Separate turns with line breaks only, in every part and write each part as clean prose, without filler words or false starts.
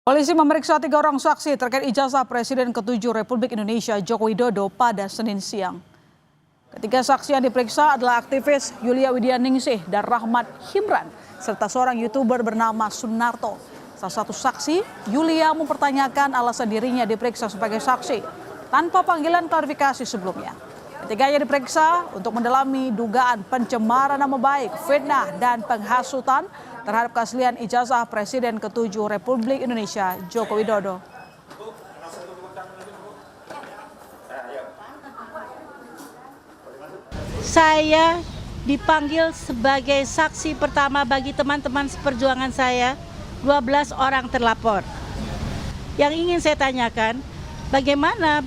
Polisi memeriksa 3 orang saksi terkait ijazah Presiden ke-7 Republik Indonesia Joko Widodo pada Senin siang. Ketiga saksi yang diperiksa adalah aktivis Yulia Widianingsih dan Rahmat Himran, serta seorang YouTuber bernama Sunarto. Salah satu saksi, Yulia mempertanyakan alasan dirinya diperiksa sebagai saksi tanpa panggilan klarifikasi sebelumnya. Ketiganya diperiksa untuk mendalami dugaan pencemaran nama baik, fitnah, dan penghasutan terhadap keaslian ijazah Presiden ke-7 Republik Indonesia Joko Widodo.
Saya dipanggil sebagai saksi pertama bagi teman-teman seperjuangan saya, 12 orang terlapor. Yang ingin saya tanyakan, bagaimana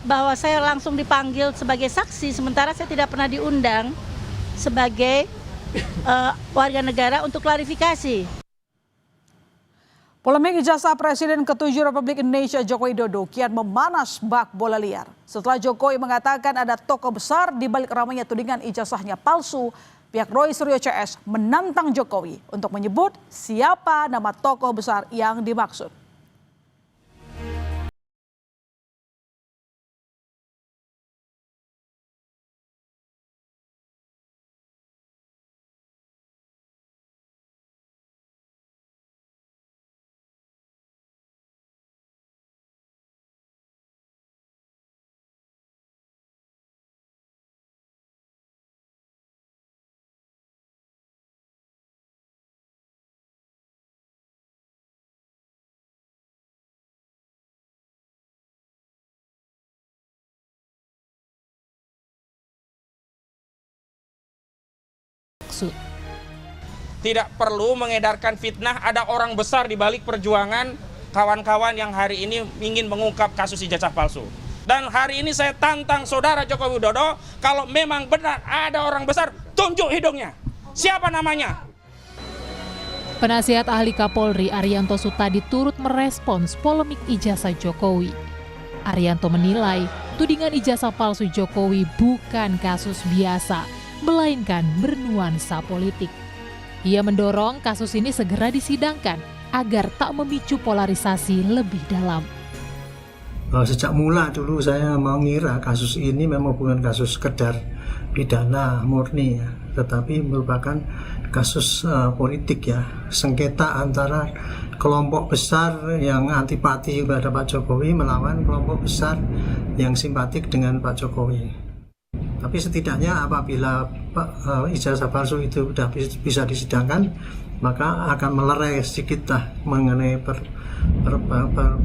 bahwa saya langsung dipanggil sebagai saksi sementara saya tidak pernah diundang sebagai warga negara untuk klarifikasi.
Polemik ijazah Presiden ke-7 Republik Indonesia Joko Widodo kian memanas bak bola liar. Setelah Jokowi mengatakan ada tokoh besar di balik ramainya tudingan ijazahnya palsu, pihak Roy Suryo CS menantang Jokowi untuk menyebut siapa nama tokoh besar yang dimaksud.
Tidak perlu mengedarkan fitnah, ada orang besar di balik perjuangan kawan-kawan yang hari ini ingin mengungkap kasus ijazah palsu. Dan hari ini saya tantang saudara Joko Widodo, kalau memang benar ada orang besar, tunjuk hidungnya. Siapa namanya?
Penasihat ahli Kapolri Arianto Sutadi turut merespons polemik ijazah Jokowi. Arianto menilai tudingan ijazah palsu Jokowi bukan kasus biasa, melainkan bernuansa politik. Ia mendorong kasus ini segera disidangkan agar tak memicu polarisasi lebih dalam.
Sejak mula dulu saya mengira kasus ini memang bukan kasus sekedar pidana murni ya, tetapi merupakan kasus politik ya, sengketa antara kelompok besar yang antipati kepada Pak Jokowi melawan kelompok besar yang simpatik dengan Pak Jokowi. Tapi setidaknya apabila ijazah palsu itu sudah bisa disidangkan, maka akan melerai sedikit mengenai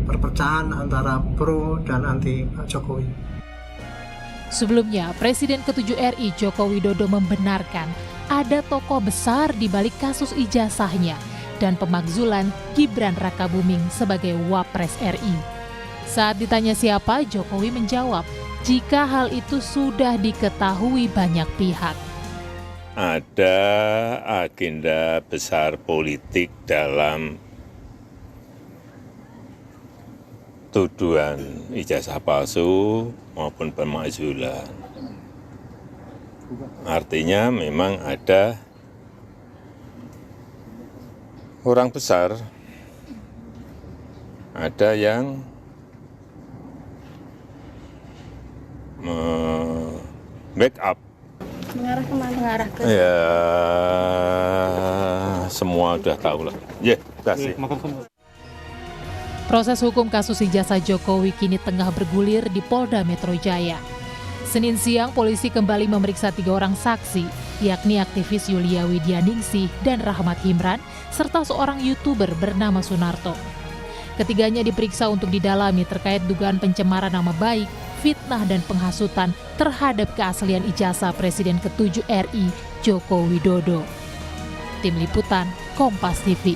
perpecahan antara pro dan anti Pak Jokowi.
Sebelumnya, Presiden ke-7 RI Joko Widodo membenarkan ada tokoh besar di balik kasus ijazahnya dan pemakzulan Gibran Rakabuming sebagai Wapres RI. Saat ditanya siapa, Jokowi menjawab, jika hal itu sudah diketahui banyak pihak.
Ada agenda besar politik dalam tuduhan ijazah palsu maupun pemakzulan. Artinya memang ada orang besar, ada yang backup.
Mengarah kemana? Mengarah ke...
Ya, semua udah tahu lah. Ya, kasih.
Proses hukum kasus ijazah Jokowi kini tengah bergulir di Polda Metro Jaya. Senin siang, polisi kembali memeriksa 3 orang saksi, yakni aktivis Yulia Widianingsih dan Rahmat Himran, serta seorang YouTuber bernama Sunarto. Ketiganya diperiksa untuk didalami terkait dugaan pencemaran nama baik, fitnah dan penghasutan terhadap keaslian ijazah Presiden ke-7 RI Joko Widodo. Tim Liputan, Kompas TV.